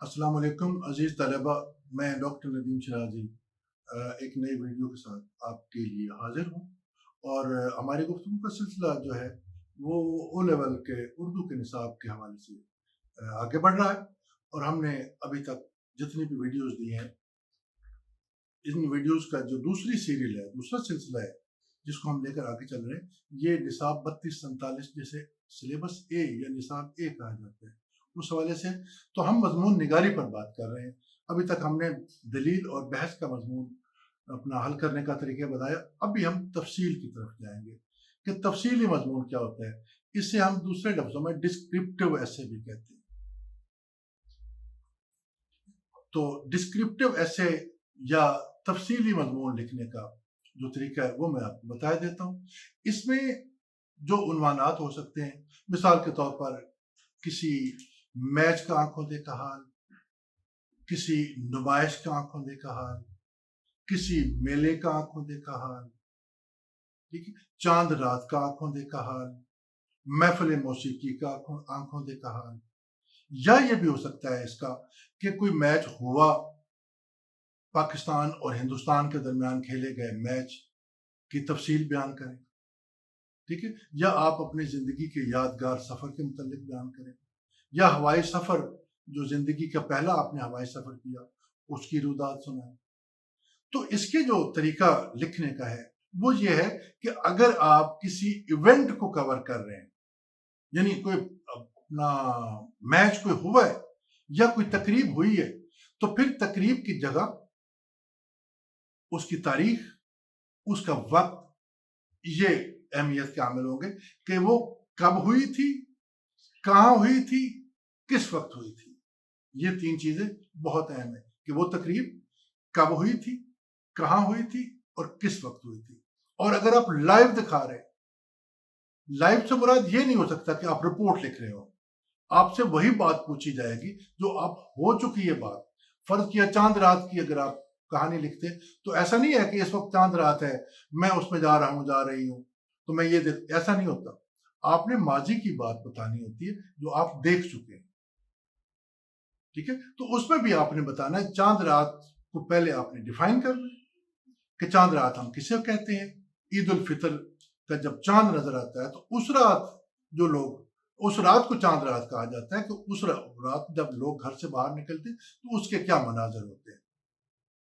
السلام علیکم عزیز طلبہ، میں ڈاکٹر ندیم شرازی ایک نئی ویڈیو کے ساتھ آپ کے لیے حاضر ہوں، اور ہماری گفتگو کا سلسلہ جو ہے وہ او لیول کے اردو کے نصاب کے حوالے سے آگے بڑھ رہا ہے، اور ہم نے ابھی تک جتنی بھی ویڈیوز دی ہیں، ان ویڈیوز کا جو دوسری سیریل ہے، دوسرا سلسلہ ہے جس کو ہم لے کر آگے چل رہے ہیں، یہ نصاب 3247 جسے سلیبس اے یا نصاب اے کہا جاتا ہے، اس حوالے سے تو ہم مضمون نگاری پر بات کر رہے ہیں۔ ابھی تک ہم نے دلیل اور بحث کا مضمون اپنا حل کرنے کا طریقہ بتایا، اب بھی ہم تفصیل کی طرف جائیں گے کہ تفصیلی مضمون کیا ہوتا ہے۔ اس سے ہم دوسرے لفظوں میں ڈسکرپٹیو ایسے بھی کہتے ہیں۔ تو ڈسکرپٹیو ایسے یا تفصیلی مضمون لکھنے کا جو طریقہ ہے وہ میں آپ کو بتا دیتا ہوں۔ اس میں جو عنوانات ہو سکتے ہیں، مثال کے طور پر کسی میچ کا آنکھوں دیکھا حال، کسی نمائش کا آنکھوں دیکھا حال، کسی میلے کا آنکھوں دیکھا حال، ٹھیک ہے، چاند رات کا آنکھوں دیکھا حال، محفل موسیقی کا آنکھوں دیکھا حال، یا یہ بھی ہو سکتا ہے اس کا کہ کوئی میچ ہوا، پاکستان اور ہندوستان کے درمیان کھیلے گئے میچ کی تفصیل بیان کریں، ٹھیک ہے، یا آپ اپنی زندگی کے یادگار سفر کے متعلق بیان کریں، یا ہوائی سفر جو زندگی کا پہلا آپ نے ہوائی سفر کیا اس کی رودات سنائیں۔ تو اس کے جو طریقہ لکھنے کا ہے وہ یہ ہے کہ اگر آپ کسی ایونٹ کو کور کر رہے ہیں، یعنی کوئی اپنا میچ کوئی ہوا ہے یا کوئی تقریب ہوئی ہے، تو پھر تقریب کی جگہ، اس کی تاریخ، اس کا وقت، یہ اہمیت کے عامل ہوں گے کہ وہ کب ہوئی تھی، کہاں ہوئی تھی، کس وقت ہوئی تھی۔ یہ تین چیزیں بہت اہم ہیں کہ وہ تقریب کب ہوئی تھی، کہاں ہوئی تھی اور کس وقت ہوئی تھی۔ اور اگر آپ لائیو دکھا رہے ہیں، لائیو سے مراد یہ نہیں ہو سکتا کہ آپ رپورٹ لکھ رہے ہو، آپ سے وہی بات پوچھی جائے گی جو آپ ہو چکی ہے بات۔ فرض کیا چاند رات کی اگر آپ کہانی لکھتے تو ایسا نہیں ہے کہ اس وقت چاند رات ہے، میں اس میں جا رہا ہوں، جا رہی ہوں، تو میں یہ ایسا نہیں ہوتا۔ آپ نے ماضی کی بات بتانی ہوتی ہے جو آپ دیکھ چکے ہیں، ٹھیک ہے۔ تو اس میں بھی آپ نے بتانا ہے، چاند رات کو پہلے آپ نے ڈیفائن کرنا کہ چاند رات ہم کسے کہتے ہیں۔ عید الفطر کا جب چاند نظر آتا ہے تو اس رات جو لوگ، اس رات کو چاند رات کہا جاتا ہے کہ اس رات جب لوگ گھر سے باہر نکلتے ہیں تو اس کے کیا مناظر ہوتے ہیں،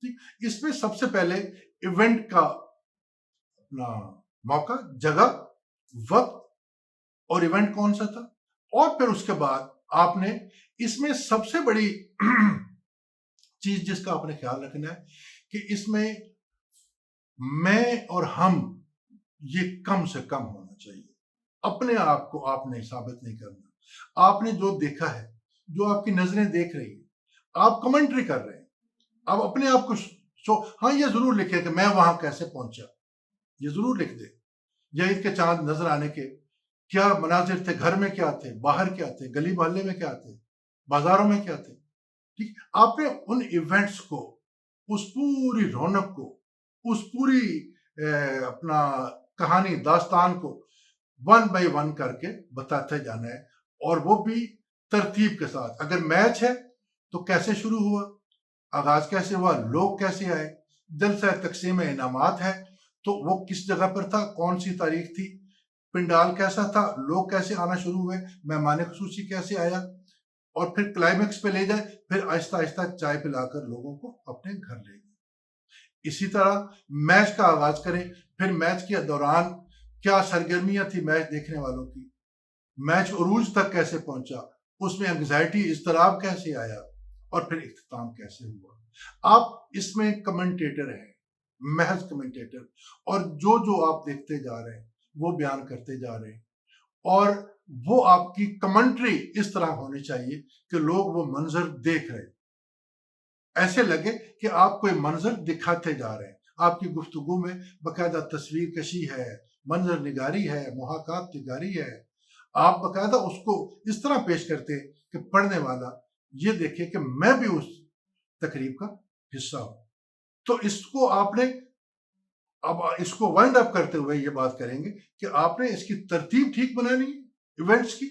ٹھیک۔ اس میں سب سے پہلے ایونٹ کا اپنا موقع، جگہ، وقت اور ایونٹ کون سا تھا، اور پھر اس کے بعد آپ نے اس میں سب سے بڑی چیز جس کا آپ نے خیال رکھنا ہے کہ اس میں میں اور ہم یہ کم سے کم ہونا چاہیے۔ اپنے آپ کو آپ نے ثابت نہیں کرنا۔ آپ نے جو دیکھا ہے، جو آپ کی نظریں دیکھ رہی ہیں، آپ کمنٹری کر رہے ہیں، آپ اپنے آپ کو ہاں یہ ضرور لکھے کہ میں وہاں کیسے پہنچا، یہ ضرور لکھ دے۔ یا عید کے چاند نظر آنے کے کیا مناظر تھے، گھر میں کیا تھے، باہر کیا تھے، گلی محلے میں کیا تھے، بازاروں میں کیا تھے، ٹھیک۔ آپ نے ان ایونٹس کو، اس پوری رونق کو، اس پوری اپنا کہانی، داستان کو ون بائی ون کر کے بتاتے جانا ہے، اور وہ بھی ترتیب کے ساتھ۔ اگر میچ ہے تو کیسے شروع ہوا، آغاز کیسے ہوا، لوگ کیسے آئے، جلسہ تقسیم انعامات ہے تو وہ کس جگہ پر تھا، کون سی تاریخ تھی، پنڈال کیسا تھا، لوگ کیسے آنا شروع ہوئے، مہمان خصوصی کیسے آیا، اور پھر کلائمیکس پہ لے جائے، پھر آہستہ آہستہ چائے پلا کر لوگوں کو اپنے گھر لے گئے۔ اسی طرح میچ کا آغاز کریں، پھر میچ کے دوران کیا سرگرمیاں تھی میچ دیکھنے والوں کی، میچ عروج تک کیسے پہنچا، اس میں انگزائٹی، اضطراب کیسے آیا، اور پھر اختتام کیسے ہوا۔ آپ اس میں کمنٹیٹر ہیں، محض کمنٹیٹر، اور جو آپ دیکھتے جا رہے ہیں وہ بیان کرتے جا رہے ہیں، اور وہ آپ کی کمنٹری اس طرح ہونی چاہیے کہ لوگ وہ منظر دیکھ رہے ہیں، ایسے لگے کہ آپ کوئی منظر دکھاتے جا رہے ہیں۔ آپ کی گفتگو میں باقاعدہ تصویر کشی ہے، منظر نگاری ہے، محاکات نگاری ہے، آپ باقاعدہ اس کو اس طرح پیش کرتے کہ پڑھنے والا یہ دیکھے کہ میں بھی اس تقریب کا حصہ ہوں۔ تو اس کو آپ نے، اب اس کو وائنڈ اپ کرتے ہوئے یہ بات کریں گے کہ آپ نے اس کی ترتیب ٹھیک بنانی ہے ایونٹس کی،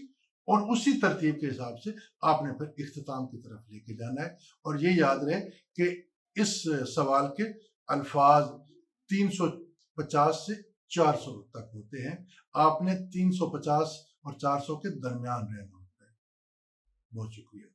اور اسی ترتیب کے حساب سے آپ نے پھر اختتام کی طرف لے کے جانا ہے. اور یہ یاد رہے کہ اس سوال کے الفاظ 350 سے 400 تک ہوتے ہیں. آپ نے 350 اور 400 کے درمیان رہنا ہوتا ہے. بہت شکریہ.